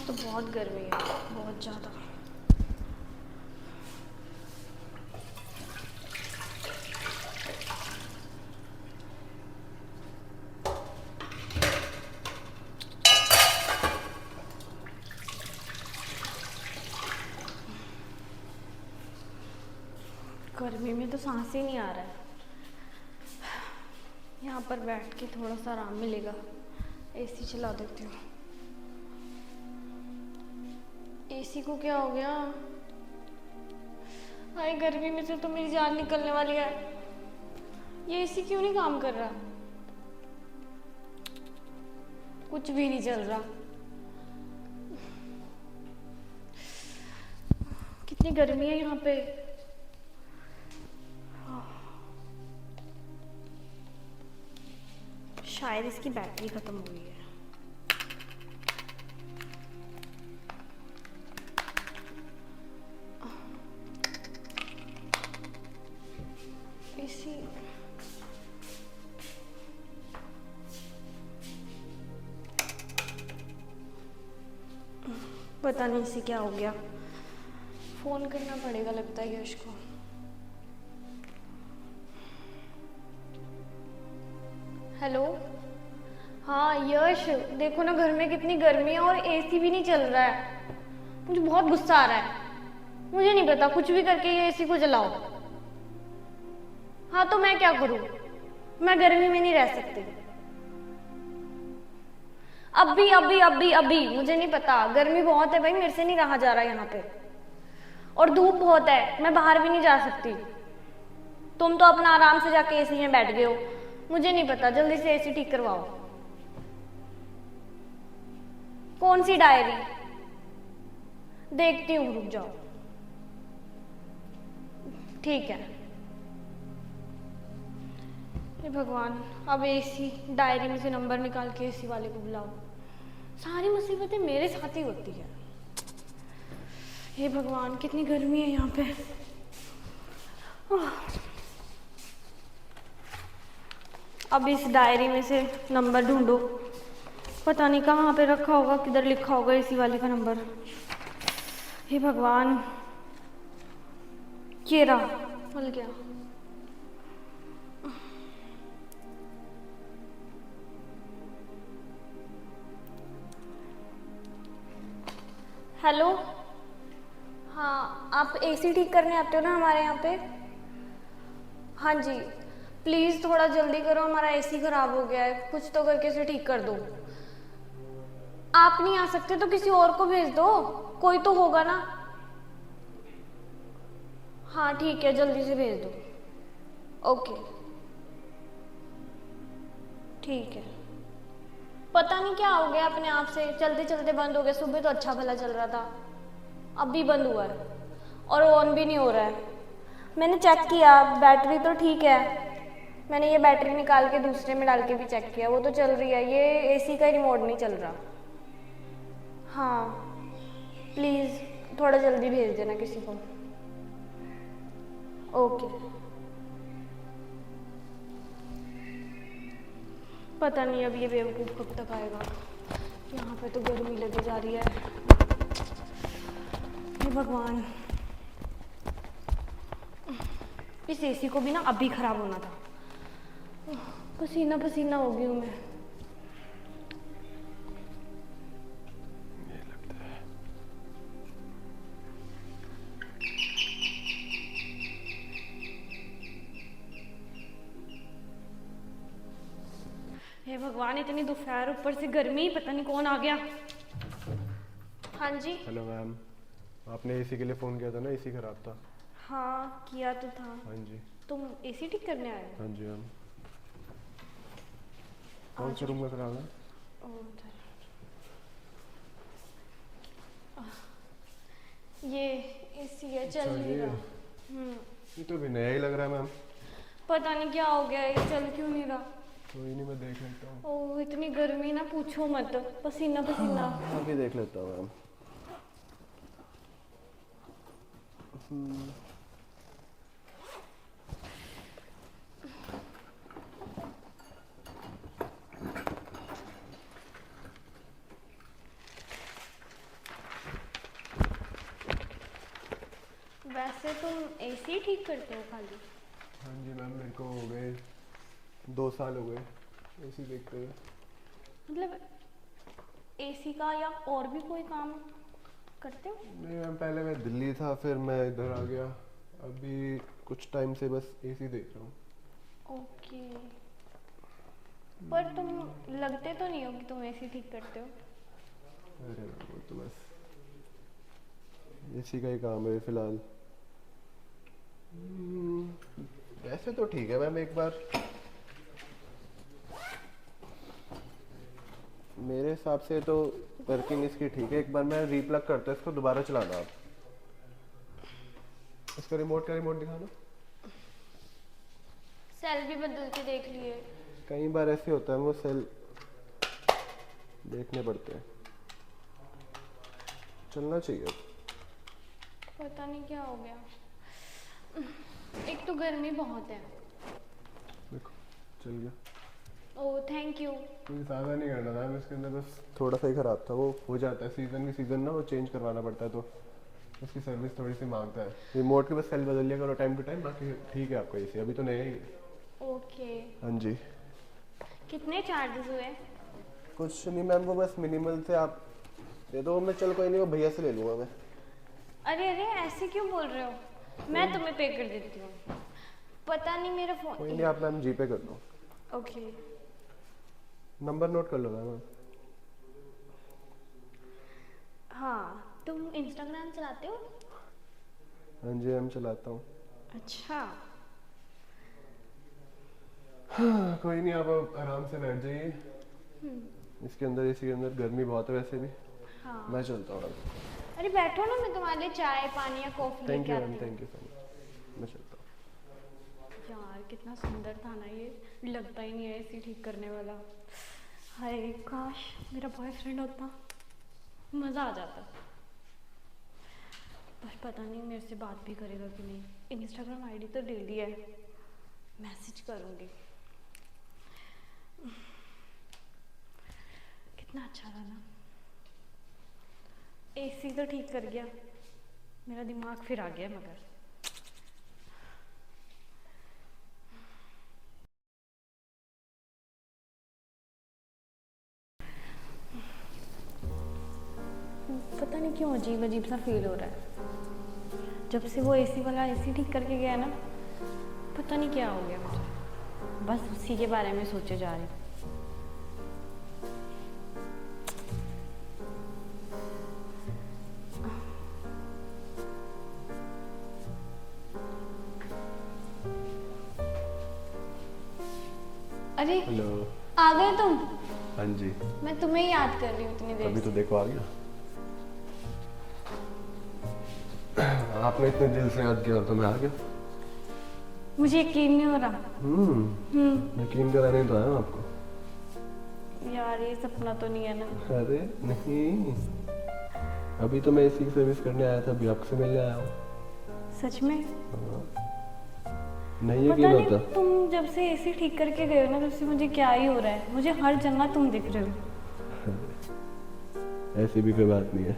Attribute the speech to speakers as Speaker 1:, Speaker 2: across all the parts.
Speaker 1: आज तो बहुत गर्मी है, बहुत ज़्यादा। गर्मी में तो सांस ही नहीं आ रहा है। यहाँ पर बैठ के थोड़ा सा आराम मिलेगा। एसी चला देती हूँ। एसी को क्या हो गया? हाय, गर्मी में से तो मेरी जान निकलने वाली है। ये एसी क्यों नहीं काम कर रहा? कुछ भी नहीं चल रहा। कितनी गर्मी है यहाँ पे। शायद इसकी बैटरी खत्म हो गई है। एसी पता नहीं इसे क्या हो गया। फोन करना पड़ेगा लगता है यश को। हेलो। हाँ यश, देखो ना घर में कितनी गर्मी है और एसी भी नहीं चल रहा है। मुझे बहुत गुस्सा आ रहा है। मुझे नहीं पता, कुछ भी करके ये एसी को जलाओ। हाँ तो मैं क्या करूं? मैं गर्मी में नहीं रह सकती। अभी मुझे नहीं पता। गर्मी बहुत है भाई, मेरे से नहीं रहा जा रहा यहाँ पे। और धूप बहुत है, मैं बाहर भी नहीं जा सकती। तुम तो अपना आराम से जाके एसी में बैठ गए हो। मुझे नहीं पता, जल्दी से एसी ठीक करवाओ। कौन सी डायरी? देखती हूँ, रुक जाओ। ठीक है। हे भगवान, अब एसी डायरी में से नंबर निकाल के एसी वाले को बुलाओ। सारी मुसीबतें मेरे साथ ही होती है। हे भगवान, कितनी गर्मी है यहाँ पे। अब इस डायरी में से नंबर ढूंढो। पता नहीं कहाँ पे रखा होगा, किधर लिखा होगा एसी वाले का नंबर। हे भगवान, ये रहा, मिल गया। हेलो। हाँ, आप एसी ठीक करने आते हो ना हमारे यहाँ पे? हाँ जी, प्लीज़ थोड़ा जल्दी करो, हमारा एसी खराब हो गया है। कुछ तो करके इसे ठीक कर दो। आप नहीं आ सकते तो किसी और को भेज दो, कोई तो होगा ना। हाँ ठीक है, जल्दी से भेज दो। ओके ठीक है। पता नहीं क्या हो गया, अपने आप से चलते चलते बंद हो गया। सुबह तो अच्छा भला चल रहा था, अब भी बंद हुआ है और ऑन भी नहीं हो रहा है। मैंने चेक किया, बैटरी तो ठीक है। मैंने ये बैटरी निकाल के दूसरे में डाल के भी चेक किया, वो तो चल रही है। ये एसी का रिमोट नहीं चल रहा। हाँ प्लीज़ थोड़ा जल्दी भेज देना किसी को। ओके। पता नहीं अब ये बेवकूफ़ कब तक आएगा। यहाँ पे तो गर्मी लगी जा रही है। हे भगवान, इस एसी को भी ना अभी खराब होना था। पसीना पसीना हो गई हूँ मैं। हे भगवान, इतनी दोपहर, ऊपर से गर्मी, पता नहीं कौन आ गया। हाँ जी।
Speaker 2: हेलो मैम, आपने एसी के लिए फ़ोन किया था ना? एसी खराब था।
Speaker 1: हाँ किया तो था।
Speaker 2: हाँ जी।
Speaker 1: तुम एसी ठीक करने आए हो?
Speaker 2: हाँ जी मैम। कौन से रूम में खराब है?
Speaker 1: ये एसी है, चल नहीं रहा।
Speaker 2: ये तो भी नया ही लग रहा है मैम।
Speaker 1: पता नहीं क्या हो गया, ये चल क्यों नहीं रहा।
Speaker 2: कोई नहीं, मैं देख लेता हूँ।
Speaker 1: ओह इतनी गर्मी ना, पूछो मत, पसीना पसीना।
Speaker 2: अभी देख लेता हूँ मैम।
Speaker 1: वैसे तुम एसी ठीक करते हो खाली?
Speaker 2: हाँ जी मैम, मेरे को हो गए 2 साल हो गए एसी देखते हुए।
Speaker 1: मतलब एसी का या और भी कोई काम करते हो?
Speaker 2: नहीं मैम, पहले मैं दिल्ली था, फिर मैं इधर आ गया। अभी कुछ टाइम से बस एसी देख रहा हूँ।
Speaker 1: ओके। पर तुम लगते तो नहीं हो कि तुम एसी ठीक करते हो।
Speaker 2: अरे मैम, वो तो बस एसी का ही काम है फिलहाल। वैसे तो ठीक है मैम, एक बार मेरे हिसाब से तो वर्किंग इसकी ठीक है। एक बार मैं रीप्लग करता हूँ इसको, दोबारा चलाना आप। इसका रिमोट का रिमोट दिखाना।
Speaker 1: सेल भी बदल के देख लिए।
Speaker 2: कई बार ऐसे होता है, वो सेल देखने पड़ते हैं। चलना चाहिए अब।
Speaker 1: पता नहीं क्या हो गया। एक तो गर्मी बहुत है।
Speaker 2: देखो चल गया।
Speaker 1: Oh thank you.
Speaker 2: कुछ ज़्यादा नहीं करना था, इसके अंदर बस थोड़ा सा ही ख़राब था। वो हो जाता है सीज़न के सीज़न ना, वो चेंज करवाना पड़ता है, तो उसकी सर्विस थोड़ी सी मांगता है। रिमोट के बस सेल बदल लिया करो टाइम टू टाइम, बाकी ठीक है आपका एसी। अभी तो नया ही है।
Speaker 1: ओके।
Speaker 2: हाँ जी।
Speaker 1: कितने चार्जेस हुए?
Speaker 2: कुछ नहीं मैम, वो बस मिनिमल से आप दे दो। मैं चल कोई नहीं, वो भैया से ले लूँगा मैं।
Speaker 1: अरे अरे ऐसे क्यों बोल रहे हो? मैं तुम्हें पे कर देती हूँ। पता नहीं मेरा फोन।
Speaker 2: कोई नहीं, आप मैम जीपे कर दो।
Speaker 1: ओके।
Speaker 2: नंबर नोट कर लो मैम।
Speaker 1: हाँ, तुम इंस्टाग्राम चलाते हो?
Speaker 2: हाँ जी मैम, चलाता हूँ।
Speaker 1: अच्छा।
Speaker 2: हाँ, कोई नहीं, आप अब आराम से बैठ जाइए। इसके अंदर, इसी के अंदर गर्मी बहुत है वैसे भी।
Speaker 1: हाँ।
Speaker 2: मैं चलता हूँ।
Speaker 1: अरे बैठो ना, मैं तुम्हारे लिए चाय पानी या कॉफी
Speaker 2: थैंक
Speaker 1: लेके
Speaker 2: यू
Speaker 1: आती
Speaker 2: मैम,
Speaker 1: हूँ।
Speaker 2: Thank you so much. मैं चलता हूँ।
Speaker 1: यार कितना सुंदर था ना ये, लगता ही नहीं है एसी ठीक करने वाला। हाय काश मेरा बॉयफ्रेंड होता, मज़ा आ जाता। बस पता नहीं मेरे से बात भी करेगा कि नहीं। इंस्टाग्राम आईडी तो ले ली है, मैसेज करूँगी। कितना अच्छा था ना। एसी तो ठीक कर गया, मेरा दिमाग फिर आ गया मगर। पता नहीं क्यों अजीब अजीब सा फील हो रहा है जब से वो एसी वाला एसी ठीक करके गया ना। पता नहीं क्या हो गया मुझे, बस उसी के बारे में सोचे जा रही हूँ। अरे
Speaker 2: हेलो।
Speaker 1: आ गए तुम?
Speaker 2: हाँ जी।
Speaker 1: मैं तुम्हें ही याद कर रही हूँ इतनी देर
Speaker 2: अभी तो
Speaker 1: से।
Speaker 2: देखो आ गया। आपने इतने दिल से याद किया तो मैं आ गया।
Speaker 1: मुझे यकीन नहीं हो रहा।
Speaker 2: यकीन कराने तो आया हूँ आपको।
Speaker 1: यार ये सपना तो नहीं है ना?
Speaker 2: अरे नहीं, अभी तो मैं इसी की सर्विस करने आया था, अभी आपसे मिलने आया हूँ।
Speaker 1: सच में?
Speaker 2: नहीं
Speaker 1: पता
Speaker 2: यकीन
Speaker 1: नहीं
Speaker 2: होता।
Speaker 1: तुम जब से एसी ठीक करके गए हो ना, तब से मुझे क्या ही हो रहा है। मुझे हर जगह तुम दिख रहे हो।
Speaker 2: ऐसी भी कोई बात नहीं है।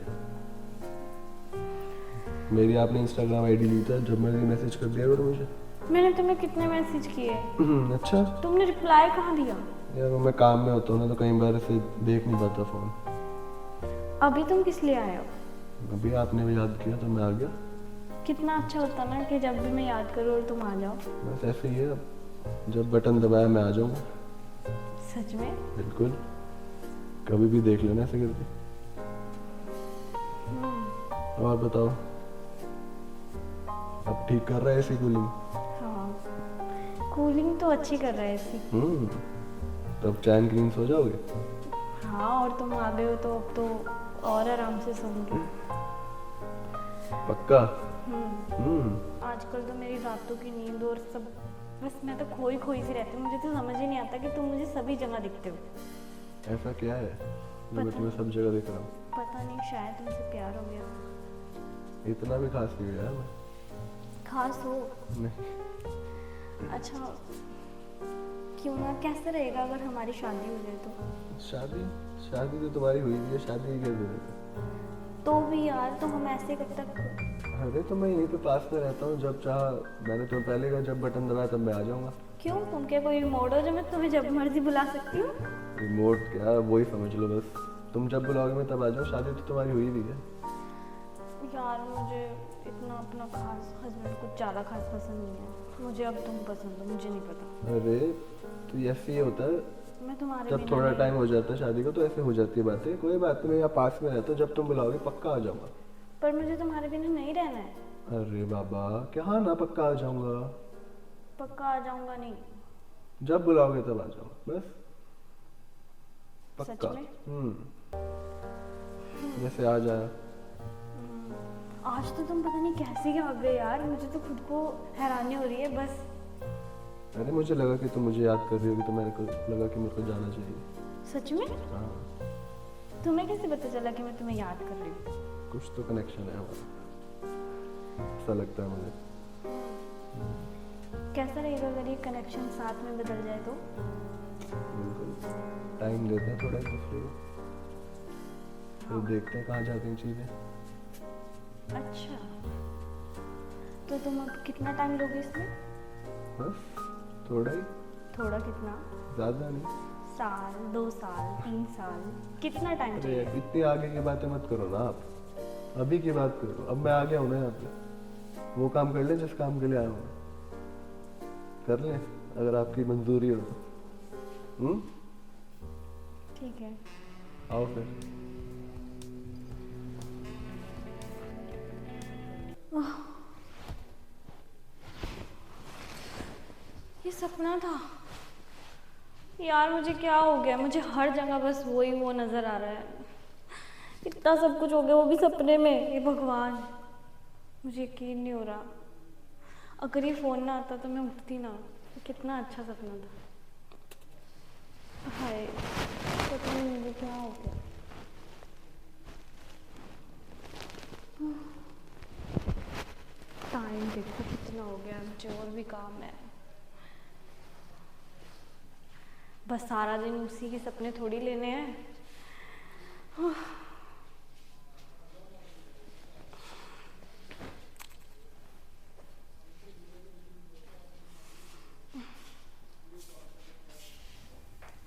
Speaker 2: मेरी आपने इंस्टाग्राम आईडी ली था, जब मर्जी मैसेज कर दिया करो मुझे।
Speaker 1: मैंने तुम्हें कितने मैसेज किए?
Speaker 2: अच्छा।
Speaker 1: तुमने रिप्लाई कहाँ दिया?
Speaker 2: यार वो मैं काम में होता हूँ ना, तो कई बार ऐसे देख नहीं पाता फोन।
Speaker 1: अभी तुम किस लिए आए हो?
Speaker 2: अभी आपने भी याद किया तो मैं आ गया।
Speaker 1: कितना अच्छा होता ना कि जब भी मैं याद करूँ और तुम आ जाओ।
Speaker 2: बस ऐसे ही है, अब जब बटन दबाया मैं आ जाऊँगा।
Speaker 1: सच में?
Speaker 2: बिल्कुल, कभी भी देख लेना ऐसे करके। और बताओ, अब ठीक कर रहा है एसी कूलिंग?
Speaker 1: हाँ कूलिंग तो अच्छी कर रहा है एसी।
Speaker 2: तो अब चैन क्लीन सो जाओगे?
Speaker 1: हाँ और तुम आ गए हो तो अब तो और आराम से सोऊंगी।
Speaker 2: पक्का?
Speaker 1: आजकल तो मेरी रातों की नींद और सब, बस मैं तो खोई खोई सी रहती हूँ। मुझे तो समझ ही नहीं आता कि तुम मुझे सभी जगह दिखते हो।
Speaker 2: ऐसा क्या है जो मैं तुम्हें सब जगह दिख रहा हूँ?
Speaker 1: पता नहीं, शायद तुमसे प्यार हो गया।
Speaker 2: इतना भी खास नहीं हुआ मैं।
Speaker 1: खास हो?
Speaker 2: नहीं।
Speaker 1: अच्छा क्यों ना, कैसे रहेगा अगर हमारी शादी हो जाए तो?
Speaker 2: शादी? शादी तो तुम्हारी हुई भी है, शादी की क्या जरूरत है?
Speaker 1: तो भी यार तो हम ऐसे कब तक।
Speaker 2: अरे तो मैं यहीं पे पास में रहता हूँ, जब चाह मैंने तुम्हें पहले कहा जब बटन दबाया तब मैं आ जाऊँगा।
Speaker 1: क्यों, तुम क्या कोई रिमोट हो जो मैं तुम्हें जब मर्जी बुला सकती हूँ?
Speaker 2: रिमोट क्या, वही समझ लो बस। तुम जब बुलाओगे मैं तब आ जाऊँ, शादी तो तुम्हारी हुई भी है।
Speaker 1: यार मुझे इतना अपना खास हस्बैंड कुछ ज़्यादा खास पसंद नहीं है। मुझे अब तुम पसंद हो, मुझे नहीं पता।
Speaker 2: अरे तो ऐसे ही होता है,
Speaker 1: मैं तुम्हारे
Speaker 2: जब
Speaker 1: बिना
Speaker 2: थोड़ा
Speaker 1: नहीं-
Speaker 2: टाइम हो जाता है शादी को तो ऐसे हो जाती है बातें। कोई बात नहीं, मैं यहाँ पास में रहता हूँ, जब तुम बुलाओगे पक्का आ जाऊँगा।
Speaker 1: पर मुझे तुम्हारे बिना नहीं रहना है।
Speaker 2: अरे बाबा क्या, हाँ ना पक्का आ जाऊँगा।
Speaker 1: पक्का आ जाऊंगा नहीं।
Speaker 2: जब बुलाओगे तब आ जाऊँगा बस,
Speaker 1: सच
Speaker 2: पक्का।
Speaker 1: में?
Speaker 2: जैसे आ जाए।
Speaker 1: आज तो तुम पता नहीं कैसे क्या भाग गए यार, मुझे तो खुद को हैरानी हो रही है बस।
Speaker 2: अरे मुझे लगा कि तुम मुझे याद कर रही होगी तो मेरे को लगा कि मेरे को जाना चाहिए।
Speaker 1: सच में?
Speaker 2: हाँ,
Speaker 1: तुम्हें कैसे पता चला कि मैं तुम्हें याद कर रही हूँ?
Speaker 2: कुछ तो कनेक्शन है हमारा, ऐसा लगता है मुझे।
Speaker 1: कैसा रहेगा अगर ये कनेक्शन साथ में बदल जाए तो?
Speaker 2: बिल्कुल, टाइम देते हैं थोड़ा एक दूसरे को, फिर देखते हैं कहाँ जाती हैं चीज़ें।
Speaker 1: अच्छा, तो तुम अब कितना टाइम लोगे इसमें?
Speaker 2: बस थोड़ा ही,
Speaker 1: थोड़ा कितना?
Speaker 2: ज़्यादा नहीं।
Speaker 1: साल, 2 साल, 3 साल, कितना टाइम
Speaker 2: अरे
Speaker 1: चाहिए?
Speaker 2: इतनी आगे की बातें मत करो ना आप, अभी की बात करो। अब मैं आ गया हूँ ना यहाँ पे, वो काम कर लें जिस काम के लिए आया हूँ, कर लें अगर आपकी मंजूरी हो तो।
Speaker 1: ठीक है।
Speaker 2: आओ फिर।
Speaker 1: ये सपना था यार, मुझे क्या हो गया? मुझे हर जगह बस वही वो नजर आ रहा है। इतना सब कुछ हो गया, वो भी सपने में। ये भगवान, मुझे यकीन नहीं हो रहा। अगर ये फोन ना आता तो मैं उठती ना। कितना अच्छा सपना था। हाय, पता नहीं मुझे क्या हो गया। टाइम देखो कितना हो गया, मुझे और भी काम है। बस सारा दिन उसी के सपने थोड़ी लेने हैं।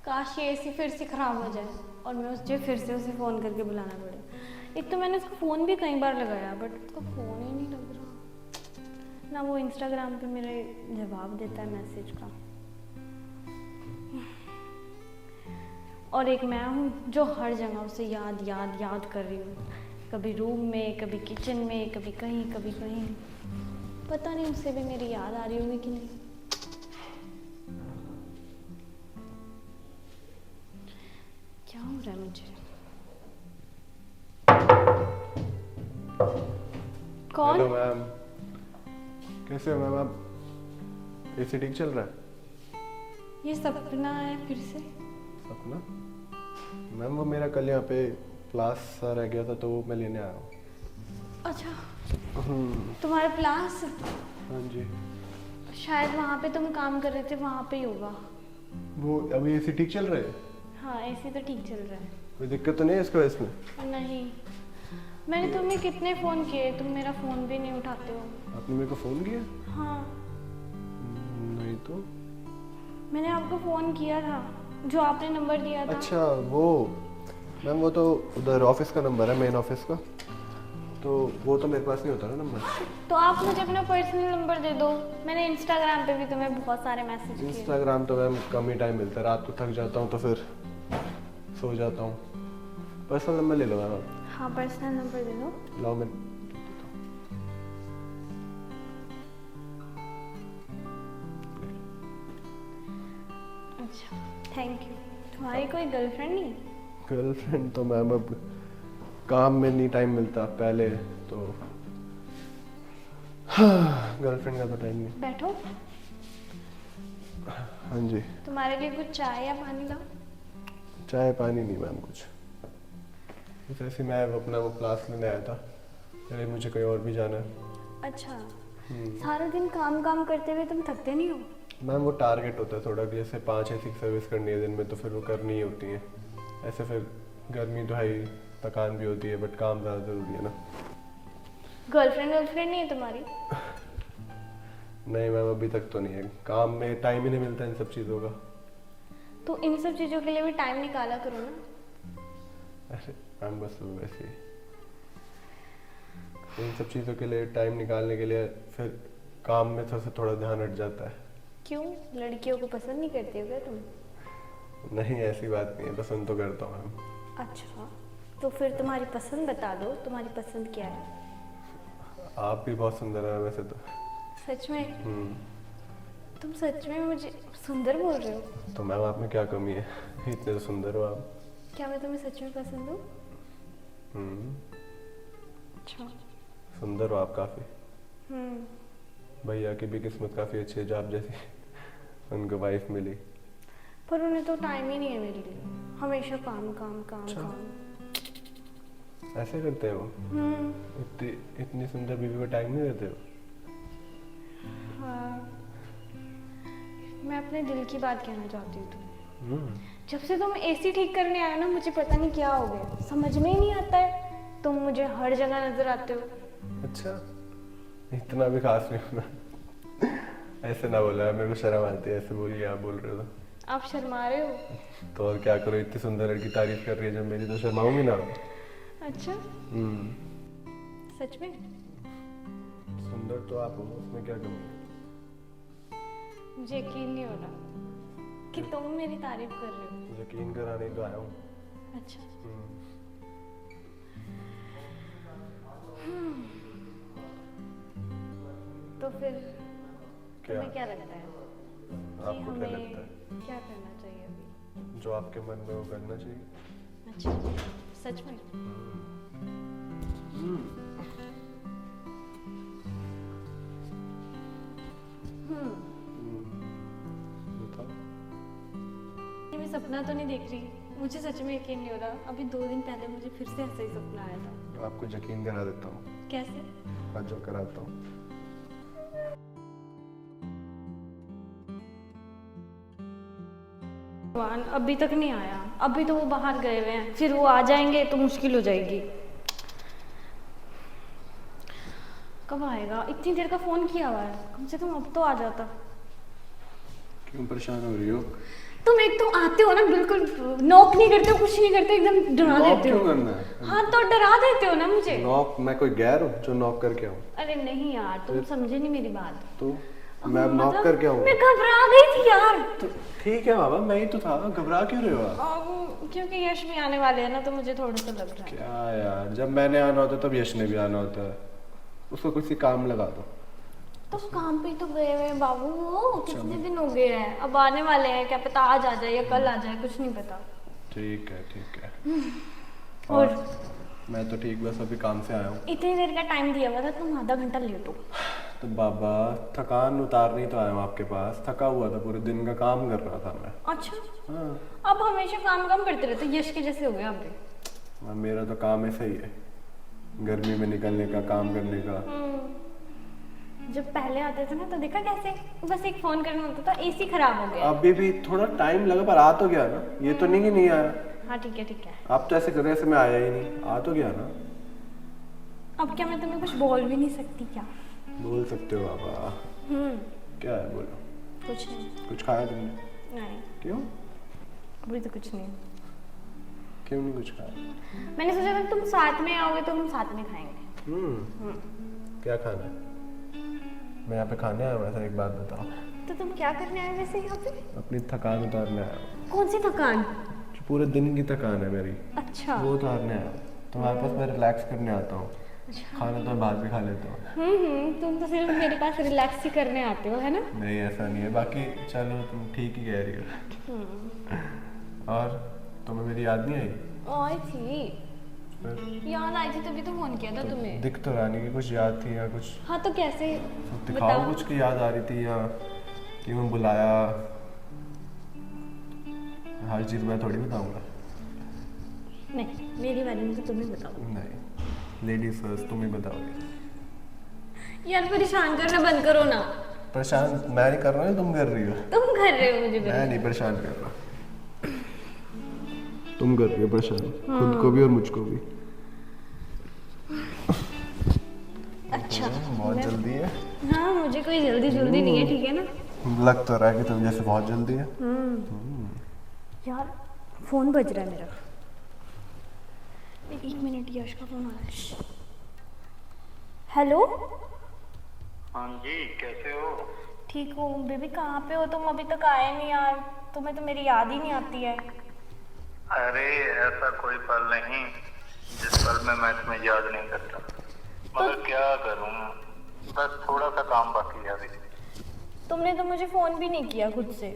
Speaker 1: काश ये एसी फिर से खराब हो जाए और मैं उससे फिर से उसे फ़ोन करके बुलाना पड़े। एक तो मैंने उसका फ़ोन भी कई बार लगाया बट उसका फ़ोन ही नहीं लग रहा ना। वो इंस्टाग्राम पे मेरे जवाब देता है मैसेज का। और एक मैं हूँ जो हर जगह उसे याद याद याद कर रही हूँ। कभी रूम में, कभी किचन में, कभी कहीं कभी कहीं। पता नहीं उसे भी मेरी याद आ रही होगी कि नहीं। क्या हो रहा है मुझे? कौन?
Speaker 2: हेलो मैम, कैसे हो मैम आप? एसी ठीक चल रहा है?
Speaker 1: ये सपना है फिर से?
Speaker 2: सपना? मैम वो मेरा कल यहाँ पे क्लास सा रह गया था तो वो मैं लेने आया हूँ।
Speaker 1: अच्छा, तुम्हारा क्लास?
Speaker 2: हाँ जी।
Speaker 1: शायद वहाँ पे तुम काम कर रहे थे, वहाँ पे ही होगा।
Speaker 2: वो अभी एसी ठीक चल रहा है?
Speaker 1: हाँ, एसी तो ठीक चल रहा है।
Speaker 2: कोई दिक्कत तो नहीं है इसको इसमें?
Speaker 1: नहीं, मैंने तुम्हें कितने फ़ोन किए, तुम मेरा फ़ोन भी नहीं उठाते हो।
Speaker 2: आपने मेरे को फ़ोन किया?
Speaker 1: हाँ,
Speaker 2: नहीं तो।
Speaker 1: मैंने आपको फ़ोन किया था, जो आपने नंबर दिया था।
Speaker 2: अच्छा वो मैम, वो तो उधर ऑफिस का नंबर है, मेन ऑफिस का, तो वो तो मेरे पास नहीं होता ना नंबर।
Speaker 1: तो आप मुझे अपना पर्सनल नंबर दे दो। मैंने इंस्टाग्राम पे भी तुम्हें बहुत सारे मैसेज किए।
Speaker 2: इंस्टाग्राम तो मैम कम ही टाइम मिलता है, रात को थक जाता हूँ तो फिर सो जाता हूँ। पर्सनल नंबर ले लो मैम आप।
Speaker 1: हाँ, पर्सनल नंबर दे दो।
Speaker 2: लाओ मैं।
Speaker 1: अच्छा, थैंक यू। तुम्हारी कोई गर्लफ्रेंड नहीं?
Speaker 2: गर्लफ्रेंड तो मैम अब काम में नहीं टाइम मिलता, पहले तो गर्लफ्रेंड का तो टाइम नहीं।
Speaker 1: बैठो।
Speaker 2: हाँ जी।
Speaker 1: तुम्हारे लिए कुछ चाय या पानी लाऊं?
Speaker 2: चाय पानी नहीं मैम, कुछ जैसे मैं अपना वो क्लास लेने आया था, अरे मुझे कहीं और भी जाना है।
Speaker 1: अच्छा, सारा दिन काम काम करते हुए तुम थकते नहीं हो?
Speaker 2: मैम वो टारगेट होता है थोड़ा कि जैसे 5 या 6 सर्विस करनी है दिन में तो फिर वो करनी ही होती है। ऐसे फिर गर्मी तो है ही, थकान भी होती है, बट काम ज़्यादा ज़रूरी है ना।
Speaker 1: गर्लफ्रेंड नहीं है तुम्हारी?
Speaker 2: नहीं मैम, अभी तक तो नहीं है। काम में टाइम ही नहीं मिलता इन सब चीज़ों का।
Speaker 1: तो इन सब चीज़ों के लिए भी टाइम निकाला करो ना।
Speaker 2: अरे मैम बस वैसे ही, इन सब चीज़ों के लिए टाइम निकालने के लिए फिर काम में थोड़ा ध्यान हट जाता है।
Speaker 1: क्यों, लड़कियों को पसंद नहीं करती हो क्या तुम?
Speaker 2: नहीं ऐसी बात नहीं है, पसंद तो करता हूँ मैम।
Speaker 1: अच्छा, तो फिर तुम्हारी पसंद बता दो, तुम्हारी पसंद क्या है?
Speaker 2: आप भी बहुत सुंदर है वैसे तो।
Speaker 1: सच में? तुम सच में मुझे सुंदर बोल रहे हो?
Speaker 2: तो मैम आप में क्या कमी है, इतने तो सुंदर हो आप।
Speaker 1: क्या मैं तुम्हें सच में पसंद हूँ? अच्छा।
Speaker 2: सुंदर हो आप काफ़ी।
Speaker 1: हम्म।
Speaker 2: भैया की भी किस्मत काफ़ी अच्छी है जो आप जैसी उनको वाइफ मिली।
Speaker 1: पर उन्हें तो टाइम ही नहीं है मेरे लिए, हमेशा काम काम काम
Speaker 2: अच्छा।
Speaker 1: काम।
Speaker 2: ऐसे करते हो? इतनी सुंदर बीवी को टाइम नहीं देते हो?
Speaker 1: हाँ, मैं अपने दिल की बात कहना चाहती हूँ तुम्हें। जब से तुम एसी ठीक करने आए ना, मुझे पता नहीं क्या हो गया, समझ में ही नहीं आता है। तुम मुझे हर जगह नजर आते हो।
Speaker 2: अच्छा, इतना भी खास नहीं होना। ऐसे ना बोला, मेरे को शर्म आती है ऐसे बोलिए, आप बोल रहे हो तो।
Speaker 1: आप शर्मा रहे हो?
Speaker 2: तो और क्या करो, इतनी सुंदर लड़की तारीफ कर रही है जब मेरी, तो शर्माऊंगी ना।
Speaker 1: अच्छा, सच में?
Speaker 2: सुंदर तो आप हो, उसमें क्या कमी है?
Speaker 1: मुझे यकीन नहीं हो रहा कि तुम मेरी तारीफ कर रहे हो।
Speaker 2: यकीन कराने तो आया हूँ।
Speaker 1: अच्छा। तो फिर तुम्हें क्या लगता है कि
Speaker 2: आपको क्या
Speaker 1: हमें
Speaker 2: लगता है?
Speaker 1: क्या करना चाहिए अभी?
Speaker 2: जो आपके मन में वो करना चाहिए।
Speaker 1: अच्छा, सच में?
Speaker 2: बताओ।
Speaker 1: ये मैं सपना तो नहीं देख रही, मुझे सच में यकीन नहीं हो रहा। अभी 2 दिन पहले मुझे फिर से ऐसा ही सपना आया था।
Speaker 2: आपको यकीन करा देता हूँ।
Speaker 1: कैसे?
Speaker 2: आज जो कराता हूँ।
Speaker 1: भगवान, अभी तक नहीं आया। अभी तो वो बाहर गए हुए हैं, फिर वो आ जाएंगे तो मुश्किल हो जाएगी। कब आएगा? इतनी देर का फोन किया हुआ है, कम से कम अब तो आ जाता।
Speaker 2: क्यों परेशान हो रही हो?
Speaker 1: तुम एक तो आते हो ना, बिल्कुल नॉक नहीं करते हो, कुछ नहीं करते, एकदम डरा
Speaker 2: नॉक
Speaker 1: देते हो।
Speaker 2: क्यों करना है?
Speaker 1: हाँ तो डरा देते हो ना मुझे।
Speaker 2: नॉक? मैं कोई गैर हूँ जो नॉक करके आऊँ?
Speaker 1: अरे नहीं यार, तुम समझे नहीं मेरी बात।
Speaker 2: तो मैं अब नॉक करके आऊँ?
Speaker 1: मैं घबरा गई थी यार।
Speaker 2: तो ठीक है बाबा, मैं ही तो था, घबरा क्यों रहे हो आप?
Speaker 1: क्योंकि यश भी आने वाले हैं ना, तो मुझे थोड़ा सा लग रहा है।
Speaker 2: क्या यार, जब मैंने आना होता है तब यश ने भी आना होता है। उसको किसी काम लगा दो।
Speaker 1: तो काम पे तो गए हुए हैं बाबू, वो कितने दिन हो गए हैं, अब आने वाले हैं, क्या पता आज आ जाए या कल आ जाए, कुछ नहीं पता।
Speaker 2: ठीक है ठीक है।
Speaker 1: और
Speaker 2: मैं तो ठीक, बस अभी काम से आया हूँ।
Speaker 1: इतनी देर का टाइम दिया हुआ था, तुम आधा घंटा लेट हो।
Speaker 2: तो बाबा थकान उतारनी तो आया हूँ आपके पास, थका हुआ था, पूरे दिन का काम कर रहा था मैं।
Speaker 1: अच्छा,
Speaker 2: हाँ।
Speaker 1: अब हमेशा काम काम करते रहते, यश के जैसे हो गए आप भी।
Speaker 2: मेरा तो काम ऐसा ही है, गर्मी में निकलने का, काम करने का।
Speaker 1: जब पहले आते थे ना, तो देखा कैसे बस एक फोन करना होता था, एसी खराब हो गया।
Speaker 2: अभी भी थोड़ा टाइम लगा, पर आ तो गया ना, ये तो नहीं कि नहीं आया।
Speaker 1: हाँ ठीक है ठीक है।
Speaker 2: आप तो ऐसे कर रहे हैं, ऐसे मैं आया ही नहीं, आ तो गया ना।
Speaker 1: अब क्या मैं तुम्हें कुछ बोल भी नहीं सकती क्या?
Speaker 2: बोल सकते हो बाबा। क्या है, बोलो।
Speaker 1: कुछ नहीं।
Speaker 2: कुछ खाया तुमने?
Speaker 1: नहीं।
Speaker 2: क्यों?
Speaker 1: अभी तो कुछ नहीं।
Speaker 2: क्यों नहीं कुछ खाया?
Speaker 1: मैंने सोचा था तुम साथ में आओगे तो हम साथ में खाएंगे।
Speaker 2: क्या खाना है? मैं यहाँ पे खाने आया हूँ, ऐसा एक बात बताओ।
Speaker 1: तो तुम क्या करने आए वैसे यहाँ पे?
Speaker 2: अपनी थकान उतारने आया हूँ।
Speaker 1: कौन सी थकान?
Speaker 2: जो पूरे दिन की थकान है मेरी,
Speaker 1: अच्छा।
Speaker 2: वो उतारने आया हूँ। तुम्हारे पास मैं रिलैक्स करने आता हूँ।
Speaker 1: अच्छा।
Speaker 2: खाना तो मैं बाद में खा लेता हूँ।
Speaker 1: तुम तो सिर्फ मेरे पास रिलैक्स ही करने आते हो, है ना?
Speaker 2: नहीं ऐसा नहीं है, बाकी चलो तुम ठीक ही कह रही हो। और तुम्हें मेरी याद नहीं आई?
Speaker 1: आई थी, याद आई थी, तभी तो फोन किया था तुम्हें।
Speaker 2: दिख तो रानी की कुछ याद थी या कुछ?
Speaker 1: हाँ तो कैसे?
Speaker 2: दिखाओ कुछ की याद आ रही थी, या क्यों बुलाया? हर चीज मैं थोड़ी बताऊंगा।
Speaker 1: नहीं, मेरी बारे में तो तुम ही बताओ।
Speaker 2: नहीं, लेडीज फर्स्ट, तुम ही बताओगे।
Speaker 1: यार परेशान करना बंद करो ना।
Speaker 2: परेशान मैं नहीं कर रहा हूँ, तुम कर रही हो।
Speaker 1: तुम कर रहे हो मुझे
Speaker 2: मैं नहीं परेशान कर रहा। तुम कर रही हो परेशान, खुद को भी और मुझको भी।
Speaker 1: अच्छा
Speaker 2: बहुत जल्दी है।
Speaker 1: हाँ, मुझे कोई जल्दी नहीं है, ठीक है ना।
Speaker 2: लग तो रहा है कि तुम जैसे बहुत जल्दी है।
Speaker 1: यार फोन बज रहा है मेरा, एक मिनट, यश का फोन आ रहा है। हेलो।
Speaker 3: हाँ जी, कैसे हो?
Speaker 1: ठीक हूँ बेबी, कहाँ पे हो तुम? अभी तक आए नहीं यार, तुम्हें तो मेरी याद ही नहीं आती है।
Speaker 3: अरे ऐसा कोई पल नहीं जिस पल में मैं तुम्हें याद नहीं करता, मगर क्या करूँ, बस थोड़ा सा काम बाकी है अभी।
Speaker 1: तुमने तो मुझे फोन भी नहीं किया खुद से।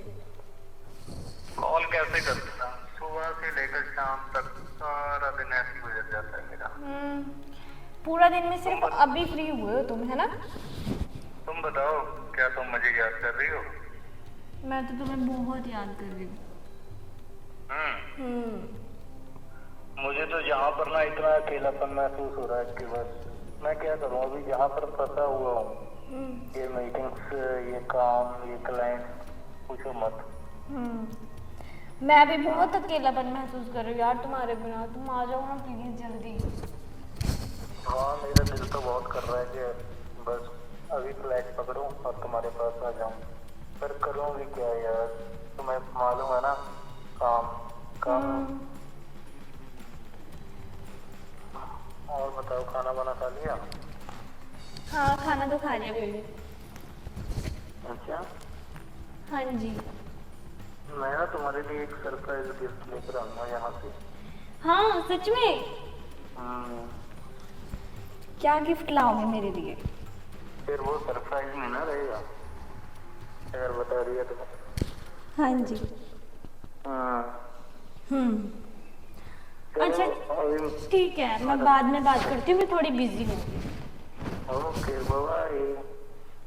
Speaker 3: कॉल कैसे करता, सुबह से लेकर शाम तक सारा दिन ऐसे ही गुजर जाता है मेरा।
Speaker 1: पूरा दिन में सिर्फ अभी फ्री हुए हो तुम, है ना?
Speaker 3: तुम बताओ, क्या तुम मुझे याद कर रही हो?
Speaker 1: मैं तो तुम्हें बहुत याद कर रही हूँ।
Speaker 3: मुझे तो यहाँ पर ना इतना अकेलापन महसूस हो रहा है कि बस मैं क्या करूँ, अभी यहाँ पर फंसा हुआ हूँ। ये मीटिंग्स, ये काम, ये क्लाइंट, पूछो मत।
Speaker 1: मैं भी बहुत अकेलापन महसूस कर रही हूँ यार तुम्हारे बिना। तुम आ जाओ ना प्लीज जल्दी।
Speaker 3: हाँ, मेरा दिल तो बहुत कर रहा है कि बस अभी फ्लाइट पकड़ूं और तुम्हारे पास आ जाऊं, पर करूं भी क्या यार, तुम्हें मालूम है ना, काम काम। और बताओ, खाना वाना खा लिया?
Speaker 1: हाँ, खाना तो खा लिया बेबी।
Speaker 3: अच्छा,
Speaker 1: हाँ जी।
Speaker 3: मैं ना तुम्हारे लिए एक सरप्राइज गिफ्ट लेकर आऊंगा यहाँ से।
Speaker 1: हाँ सच में?
Speaker 3: हम्म,
Speaker 1: क्या गिफ्ट लाओगे मेरे लिए?
Speaker 3: फिर वो सरप्राइज में ना रहेगा अगर बता दिया तो।
Speaker 1: हाँ जी। अच्छा
Speaker 3: अभी
Speaker 1: ठीक है, मैं बाद में बात करती हूँ, मैं थोड़ी बिजी हूँ।
Speaker 3: Okay, bye.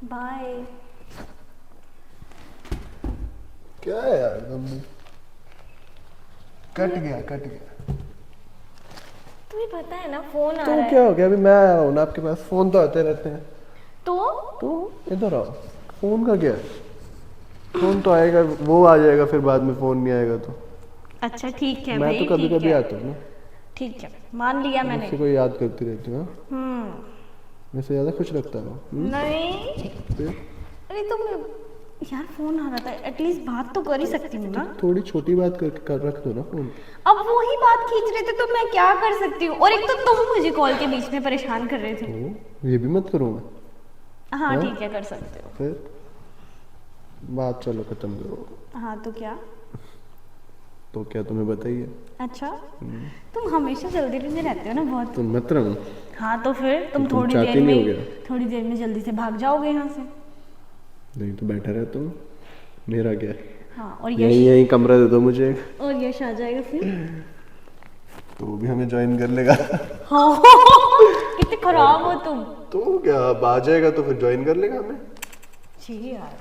Speaker 1: बाय।
Speaker 2: क्या है यार तुमने, कट गया।
Speaker 1: तुम्हें पता है ना फोन आ
Speaker 2: तो
Speaker 1: रहा
Speaker 2: क्या
Speaker 1: है।
Speaker 2: हो गया, अभी मैं आया हूँ ना आपके पास, फोन तो आते रहते हैं।
Speaker 1: तो
Speaker 2: इधर आओ, फोन का क्या है? फोन तो आएगा, वो आ जाएगा, फिर बाद में फोन नहीं आएगा तो।
Speaker 1: अच्छा ठीक है
Speaker 2: मैं
Speaker 1: भाई,
Speaker 2: तो कभी
Speaker 1: ठीक
Speaker 2: कभी
Speaker 1: है।
Speaker 2: आता हूँ ना।
Speaker 1: ठीक है, मान लिया मैंने।
Speaker 2: मुझसे कोई याद करती रहती हूँ। मैं से ज्यादा खुश रखता हूँ।
Speaker 1: नहीं,
Speaker 2: फिर
Speaker 1: अरे तुम यार फोन आ रहा था, एटलीस्ट बात तो कर ही सकती हूँ ना।
Speaker 2: थोड़ी छोटी बात कर रख दो ना फोन।
Speaker 1: अब वो ही बात खींच रहे थे तो मैं क्या कर सकती हूँ? और एक तो तुम मुझे कॉल के बीच में परेशान कर रहे थे।
Speaker 2: तो ये भी मत करूँ मैं।
Speaker 1: हाँ ठीक है, कर सकते हो।
Speaker 2: फिर बात चलो खत्म करो।
Speaker 1: हाँ तो क्या?
Speaker 2: तो क्या तुम्हें बताइए।
Speaker 1: अच्छा, तुम हमेशा जल्दी में रहते हो ना बहुत।
Speaker 2: तुम मत रहो।
Speaker 1: हाँ तो फिर तुम
Speaker 2: तुम
Speaker 1: थोड़ी
Speaker 2: चाहती
Speaker 1: देर
Speaker 2: नहीं हो
Speaker 1: में
Speaker 2: गया?
Speaker 1: थोड़ी देर में जल्दी से भाग जाओगे यहाँ से।
Speaker 2: नहीं तो बैठा रहता हूँ, मेरा क्या है।
Speaker 1: हाँ, और
Speaker 2: यही कमरा दे दो मुझे।
Speaker 1: और यश आ जाएगा फिर।
Speaker 2: तो वो भी हमें ज्वाइन कर लेगा।
Speaker 1: हाँ कितने खराब हो तुम।
Speaker 2: तो क्या, अब आ जाएगा तो फिर ज्वाइन कर लेगा हमें।
Speaker 1: छी यार,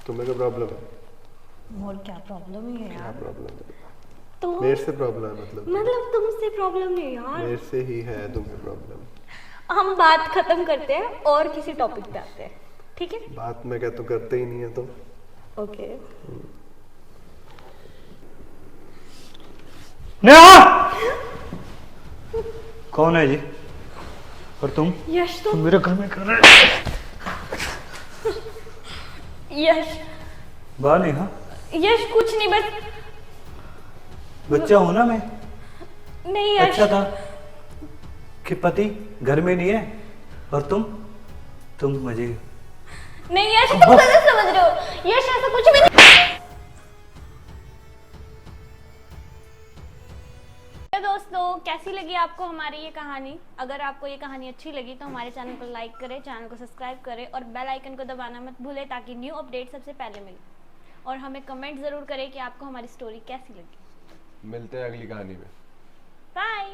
Speaker 2: तुम्हें क्या प्रॉब्लम है?
Speaker 1: और क्या प्रॉब्लम है
Speaker 2: क्या
Speaker 1: यार?
Speaker 2: प्रॉब्लम है?
Speaker 1: तो
Speaker 2: मेरे से प्रॉब्लम है
Speaker 1: मतलब तुमसे प्रॉब्लम है यार।
Speaker 2: मेरे से ही है तुम्हें प्रॉब्लम।
Speaker 1: हम बात खत्म करते हैं और किसी टॉपिक पे आते हैं, ठीक है?
Speaker 2: बात में क्या तो करते ही नहीं है तो।
Speaker 1: ओके।
Speaker 4: नेहा! कौन है जी? और तुम?
Speaker 1: यश
Speaker 4: तुम मेरे घर में कर रहे
Speaker 1: यश
Speaker 4: वाह नेहा,
Speaker 1: यश कुछ नहीं, बस
Speaker 4: बच्चा हूं ना मैं।
Speaker 1: नहीं यश।
Speaker 4: अच्छा था कि पति घर में नहीं है और तुम मजे।
Speaker 1: नहीं यश, तुम गलत समझ रहे हो। यश ऐसा कुछ भी नहीं। तो दोस्तों, कैसी लगी आपको हमारी ये कहानी? अगर आपको ये कहानी अच्छी लगी तो हमारे चैनल को लाइक करें, चैनल को सब्सक्राइब करें और बेल आइकन को दबाना मत भूलें ताकि न्यू अपडेट सबसे पहले मिले। और हमें कमेंट ज़रूर करें कि आपको हमारी स्टोरी कैसी लगी।
Speaker 2: मिलते हैं अगली कहानी में।
Speaker 1: बाय।